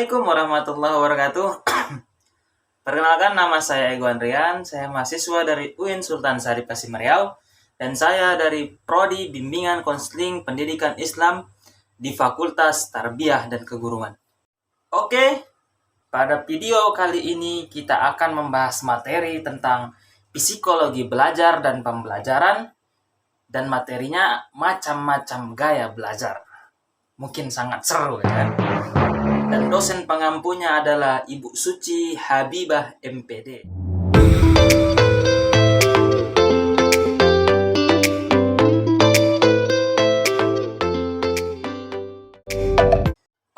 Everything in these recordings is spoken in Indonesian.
Assalamualaikum warahmatullahi wabarakatuh. Perkenalkan, nama saya Ego Andrian. Saya mahasiswa dari UIN Sultan Syarif Kasim Riau, dan saya dari Prodi Bimbingan Konseling Pendidikan Islam di Fakultas Tarbiyah dan Keguruan. Oke, pada video kali ini kita akan membahas materi tentang psikologi belajar dan pembelajaran, dan materinya macam-macam gaya belajar. Mungkin sangat seru, kan? Dan dosen pengampunya adalah Ibu Suci Habibah MPD.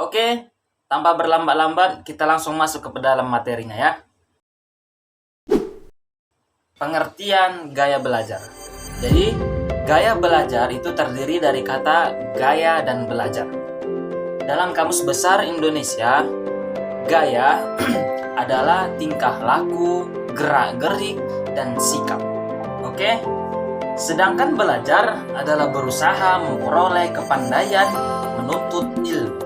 Oke, tanpa berlambat-lambat kita langsung masuk ke dalam materinya ya. Pengertian gaya belajar. Jadi, gaya belajar itu terdiri dari kata gaya dan belajar. Dalam Kamus Besar Indonesia, gaya adalah tingkah laku, gerak-gerik, dan sikap. Oke? Sedangkan belajar adalah berusaha memperoleh kepandaian menuntut ilmu.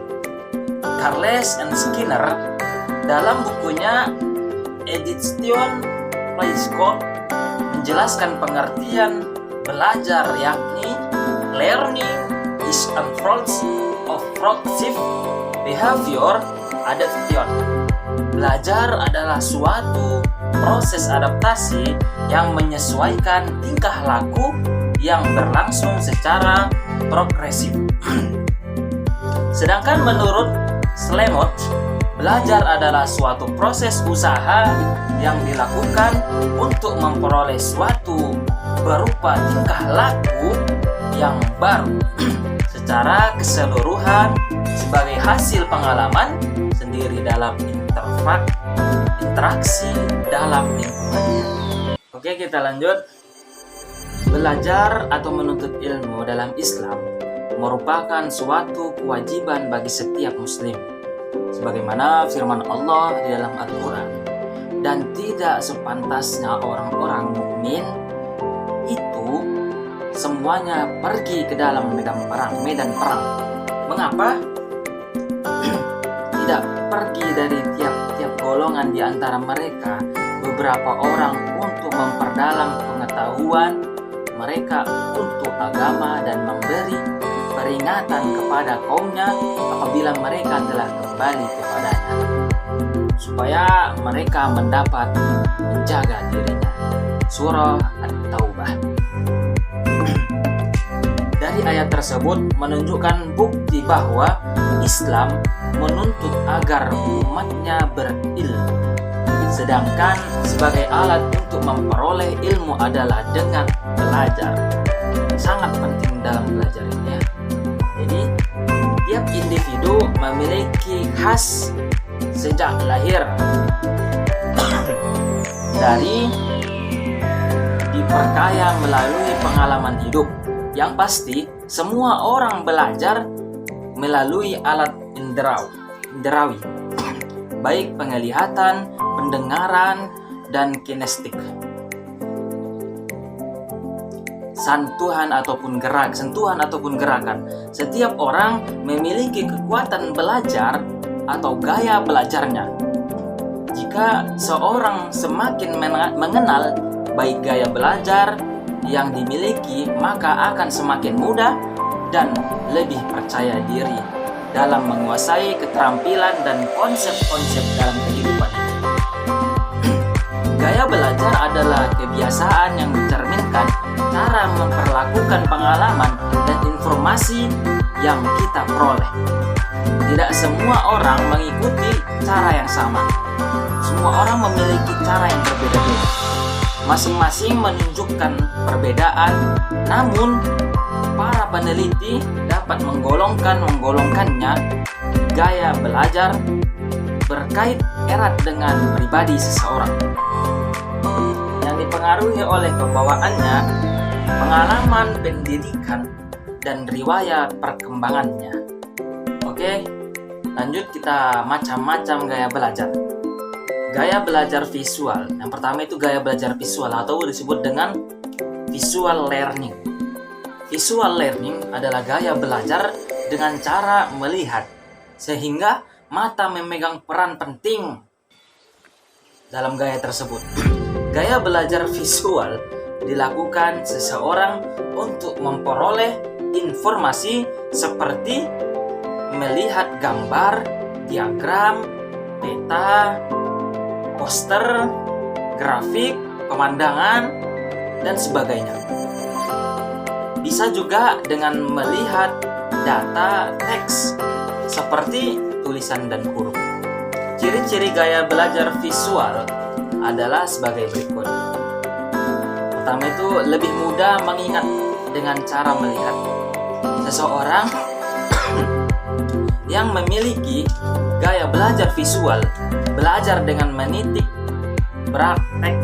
Charles and Skinner dalam bukunya Edition Playskop menjelaskan pengertian belajar, yakni learning is a process of progressive behavior adaptation. Belajar adalah suatu proses adaptasi yang menyesuaikan tingkah laku yang berlangsung secara progresif. Sedangkan menurut Slemot, belajar adalah suatu proses usaha yang dilakukan untuk memperoleh suatu berupa tingkah laku yang baru secara keseluruhan sebagai hasil pengalaman sendiri dalam interaksi dalam lingkungannya. Oke, kita lanjut. Belajar atau menuntut ilmu dalam Islam merupakan suatu kewajiban bagi setiap muslim, sebagaimana firman Allah di dalam Al-Quran. Dan tidak sepantasnya orang-orang mukmin itu semuanya pergi ke dalam medan perang. Mengapa? Tidak pergi dari tiap-tiap golongan di antara mereka beberapa orang untuk memperdalam pengetahuan mereka untuk agama dan memberi peringatan kepada kaumnya apabila mereka telah kembali kepadanya, supaya mereka mendapat menjaga dirinya. Surah At-Taubah. Dari ayat tersebut menunjukkan bukti bahwa Islam menuntut agar umatnya berilmu. Sedangkan sebagai alat untuk memperoleh ilmu adalah dengan belajar. Sangat penting dalam belajar ini ya. Jadi, tiap individu memiliki khas sejak lahir. Dari diperkaya melalui pengalaman hidup. Yang pasti, semua orang belajar melalui alat inderawi, baik penglihatan, pendengaran, dan kinestik. Sentuhan ataupun gerakan. Setiap orang memiliki kekuatan belajar atau gaya belajarnya. Jika seorang semakin mengenal baik gaya belajar yang dimiliki, maka akan semakin mudah dan lebih percaya diri dalam menguasai keterampilan dan konsep-konsep dalam kehidupan. Gaya belajar adalah kebiasaan yang mencerminkan cara memperlakukan pengalaman dan informasi yang kita peroleh. Tidak semua orang mengikuti cara yang sama. Semua orang memiliki cara yang berbeda-beda. Masing-masing menunjukkan perbedaan, namun para peneliti dapat menggolongkannya gaya belajar berkait erat dengan pribadi seseorang yang dipengaruhi oleh pembawaannya, pengalaman pendidikan, dan riwayat perkembangannya. Oke, lanjut kita macam-macam gaya belajar. Gaya belajar visual. Yang pertama itu gaya belajar visual atau disebut dengan visual learning. Visual learning adalah gaya belajar dengan cara melihat, sehingga mata memegang peran penting dalam gaya tersebut. Gaya belajar visual dilakukan seseorang untuk memperoleh informasi seperti melihat gambar, diagram, peta, poster, grafik, pemandangan, dan sebagainya. Bisa juga dengan melihat data teks seperti tulisan dan huruf. Ciri-ciri gaya belajar visual adalah sebagai berikut. Pertama itu lebih mudah mengingat dengan cara melihat. Seseorang yang memiliki gaya belajar visual belajar dengan menitik praktek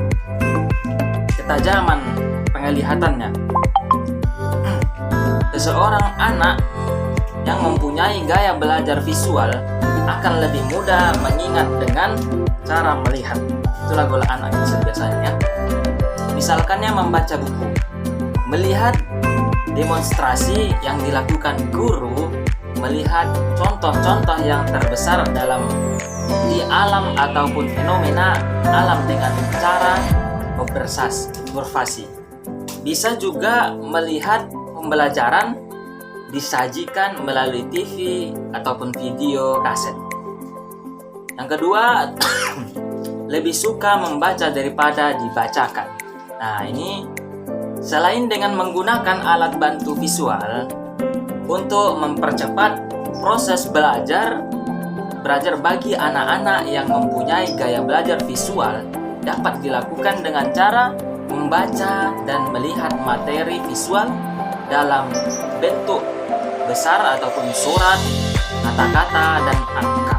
ketajaman penglihatannya. Seseorang anak yang mempunyai gaya belajar visual akan lebih mudah mengingat dengan cara melihat. Itulah gola anak biasanya. Misalkannya membaca buku, melihat demonstrasi yang dilakukan guru, melihat contoh-contoh yang terbesar dalam di alam ataupun fenomena alam dengan cara observasi. Bisa juga melihat pembelajaran disajikan melalui TV ataupun video kaset. Yang kedua, lebih suka membaca daripada dibacakan. Nah, ini selain dengan menggunakan alat bantu visual untuk mempercepat proses belajar bagi anak-anak yang mempunyai gaya belajar visual dapat dilakukan dengan cara membaca dan melihat materi visual dalam bentuk besar ataupun surat, kata-kata, dan angka.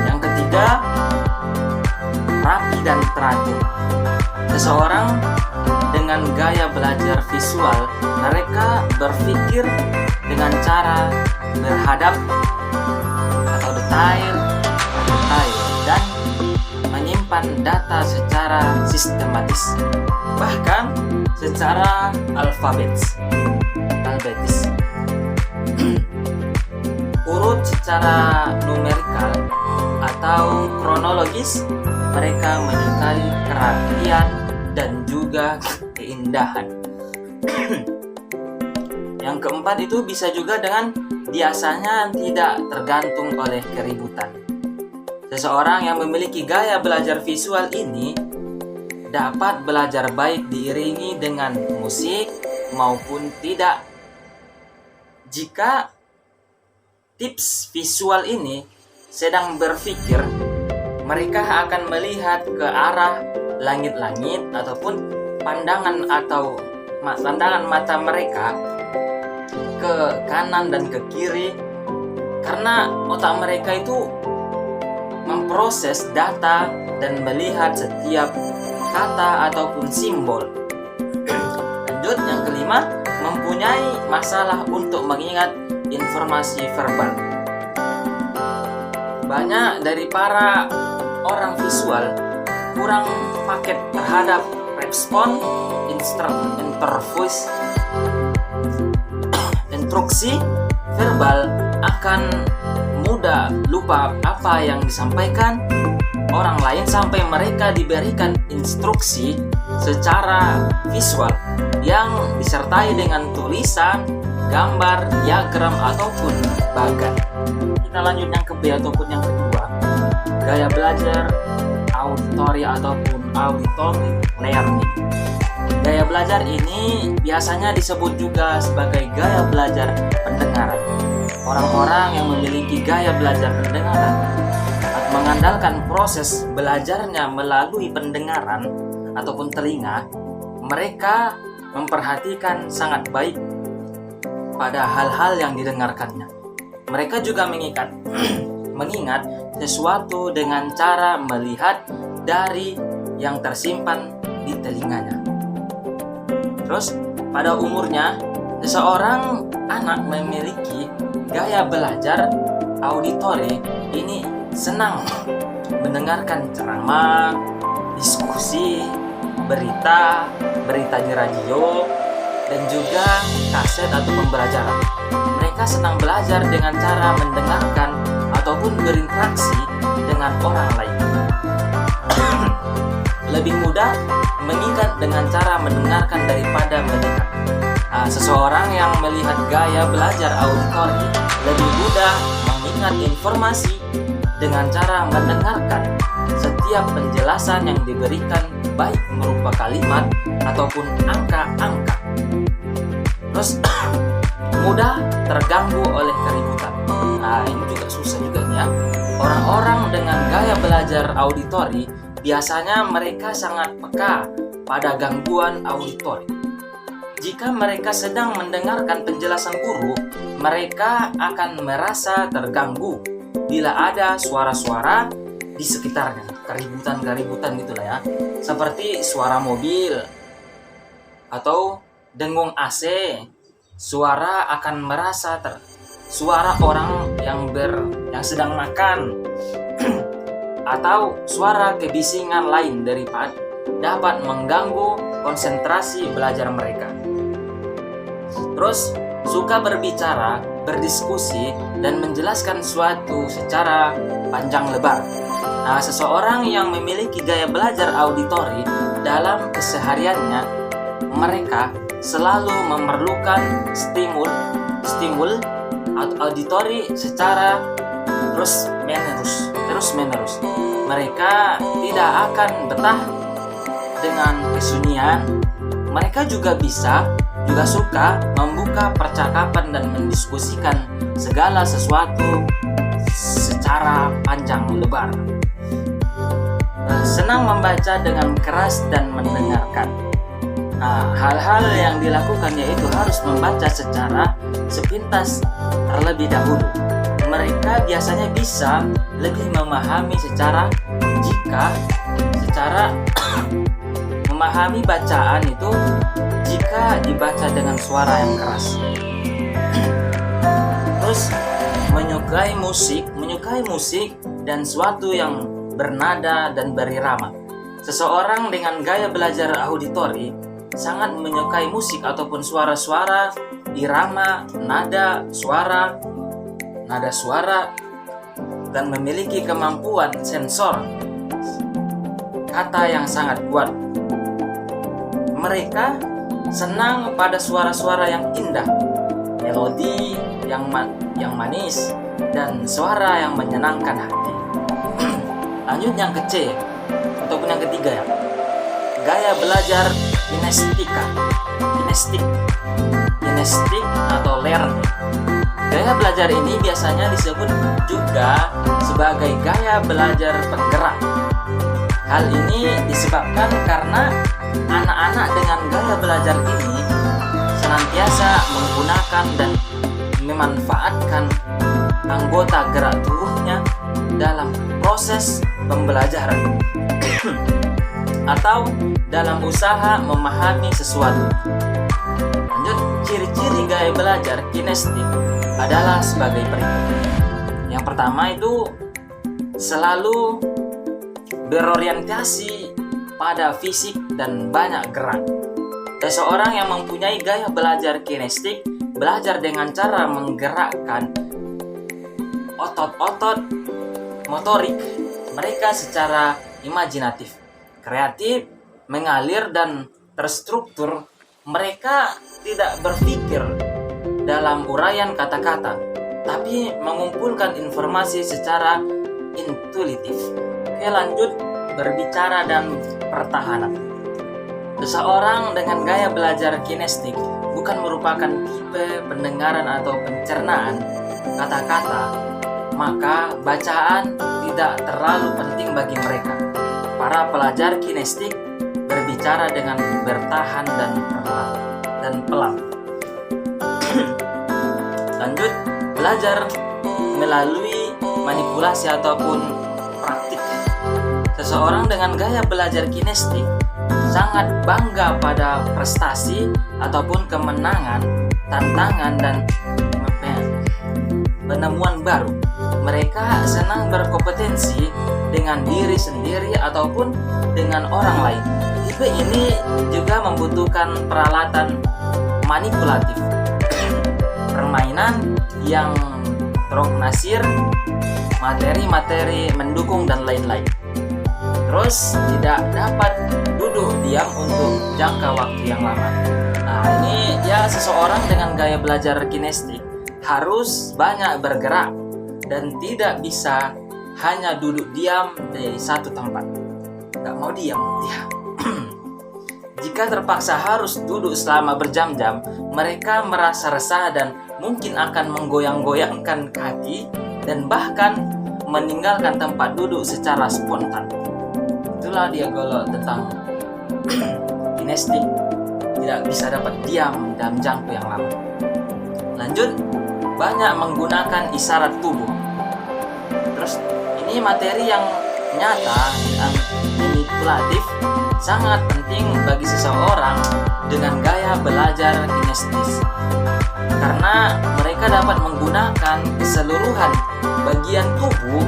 Yang ketiga, rapi dan teratur. Seseorang dengan gaya belajar visual, mereka berpikir dengan cara berhadap atau detail dan menyimpan data secara sistematis, bahkan secara alfabetis. Urut secara numerikal atau kronologis, mereka menyukai kerapian dan juga keindahan. Yang keempat itu bisa juga dengan biasanya tidak tergantung oleh keributan. Seseorang yang memiliki gaya belajar visual ini dapat belajar baik diiringi dengan musik maupun tidak. Jika tips visual ini sedang berpikir, mereka akan melihat ke arah langit-langit ataupun pandangan mata mereka ke kanan dan ke kiri, karena otak mereka itu memproses data dan melihat setiap kata ataupun simbol. Lanjut, yang kelima, mempunyai masalah untuk mengingat informasi verbal. Banyak dari para orang visual kurang paket terhadap respon instruksi verbal, akan mudah lupa apa yang disampaikan orang lain sampai mereka diberikan instruksi secara visual yang disertai dengan tulisan, gambar, diagram, ataupun bagan. Kita lanjut yang ke B ataupun yang kedua, gaya belajar auditory ataupun auditory learning. Gaya belajar ini biasanya disebut juga sebagai gaya belajar pendengaran. Orang-orang yang memiliki gaya belajar pendengaran mengandalkan proses belajarnya melalui pendengaran ataupun telinga. Mereka memperhatikan sangat baik pada hal-hal yang didengarkannya. Mereka juga mengingat sesuatu dengan cara melihat dari yang tersimpan di telinganya. Terus, pada umurnya, seseorang anak memiliki gaya belajar auditory ini senang mendengarkan ceramah, diskusi, berita di radio, dan juga kaset atau pembelajaran. Mereka senang belajar dengan cara mendengarkan ataupun berinteraksi dengan orang lain. Lebih mudah mengikat dengan cara mendengarkan daripada melihat. Seseorang yang melihat gaya belajar auditori lebih mudah mengingat informasi dengan cara mendengarkan setiap penjelasan yang diberikan, baik berupa kalimat ataupun angka-angka. Terus mudah terganggu oleh keributan. Ini juga susah juga nih ya. Orang-orang dengan gaya belajar auditori biasanya mereka sangat peka pada gangguan auditori. Jika mereka sedang mendengarkan penjelasan guru, mereka akan merasa terganggu bila ada suara-suara di sekitarnya, keributan gitulah ya, seperti suara mobil atau dengung AC. Suara akan merasa suara orang yang sedang makan atau suara kebisingan lain dapat mengganggu konsentrasi belajar mereka. Terus suka berbicara, berdiskusi, dan menjelaskan suatu secara panjang lebar. Seseorang yang memiliki gaya belajar auditori dalam kesehariannya, mereka selalu memerlukan stimul auditori secara terus menerus. Mereka tidak akan betah dengan kesunyian. Mereka juga suka membuka percakapan dan mendiskusikan segala sesuatu secara panjang lebar. Senang membaca dengan keras dan mendengarkan. Hal-hal yang dilakukan yaitu harus membaca secara sepintas terlebih dahulu. Mereka biasanya bisa lebih memahami memahami bacaan itu jika dibaca dengan suara yang keras. Terus menyukai musik dan suatu yang bernada dan berirama. Seseorang dengan gaya belajar auditori sangat menyukai musik ataupun suara-suara, irama, nada suara, dan memiliki kemampuan sensor kata yang sangat kuat. Mereka senang pada suara-suara yang indah, melodi yang manis, dan suara yang menyenangkan hati. Lanjut yang ataupun yang ketiga ya. Gaya belajar kinestik atau learning. Gaya belajar ini biasanya disebut juga sebagai gaya belajar penggerak. Hal ini disebabkan karena anak-anak dengan gaya belajar ini senantiasa menggunakan dan memanfaatkan anggota gerak tubuhnya dalam proses pembelajaran atau dalam usaha memahami sesuatu. Lanjut, ciri-ciri gaya belajar kinestik adalah sebagai berikut. Yang pertama itu selalu berorientasi pada fisik dan banyak gerak. Seseorang yang mempunyai gaya belajar kinestik belajar dengan cara menggerakkan otot-otot motorik mereka secara imajinatif, kreatif, mengalir, dan terstruktur. Mereka tidak berpikir dalam uraian kata-kata, tapi mengumpulkan informasi secara intuitif. Oke, lanjut berbicara dan pertahanan. Seseorang dengan gaya belajar kinestik bukan merupakan tipe pendengaran atau pencernaan kata-kata, maka bacaan tidak terlalu penting bagi mereka. Para pelajar kinestik berbicara dengan bertahan dan pelan. Lanjut, belajar melalui manipulasi ataupun praktik. Seseorang dengan gaya belajar kinestik sangat bangga pada prestasi ataupun kemenangan, tantangan, dan penemuan baru. Mereka senang berkompetensi dengan diri sendiri ataupun dengan orang lain. Tipe ini juga membutuhkan peralatan manipulatif, permainan yang materi-materi mendukung dan lain-lain. Terus tidak dapat duduk diam untuk jangka waktu yang lama. Nah, ini ya seseorang dengan gaya belajar kinestik harus banyak bergerak dan tidak bisa hanya duduk diam di satu tempat. Gak mau diam dia. Jika terpaksa harus duduk selama berjam-jam, mereka merasa resah dan mungkin akan menggoyang-goyangkan kaki dan bahkan meninggalkan tempat duduk secara spontan. Itulah dia golok tentang kinestik, tidak bisa dapat diam dalam jangka yang lama. Lanjut, banyak menggunakan isyarat tubuh. Terus ini materi yang nyata dan manipulatif, sangat penting bagi seseorang dengan gaya belajar kinestis, karena mereka dapat menggunakan keseluruhan bagian tubuh,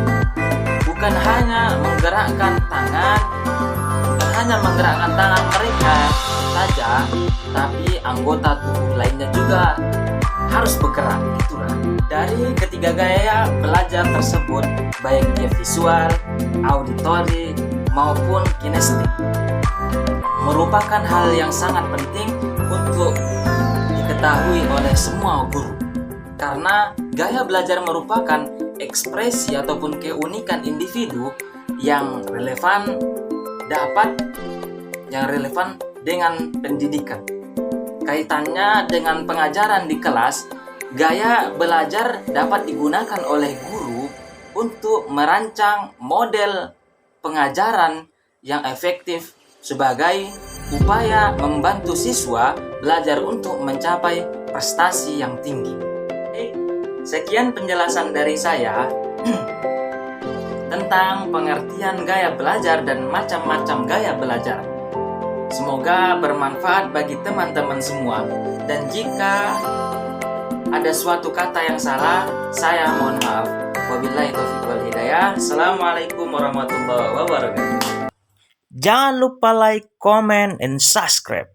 bukan hanya menggerakkan tangan mereka saja, tapi anggota tubuh lainnya juga harus bergerak. Itulah dari ketiga gaya belajar tersebut, baik dia visual, auditori maupun kinestik, merupakan hal yang sangat penting untuk diketahui oleh semua guru, karena gaya belajar merupakan ekspresi ataupun keunikan individu yang relevan dengan pendidikan. Kaitannya dengan pengajaran di kelas, gaya belajar dapat digunakan oleh guru untuk merancang model pengajaran yang efektif sebagai upaya membantu siswa belajar untuk mencapai prestasi yang tinggi. Sekian penjelasan dari saya tentang pengertian gaya belajar dan macam-macam gaya belajar. Semoga bermanfaat bagi teman-teman semua. Dan jika ada suatu kata yang salah, saya mohon maaf. Wabillahi taufiq wal hidayah. Assalamualaikum warahmatullahi wabarakatuh. Jangan lupa like, comment, and subscribe.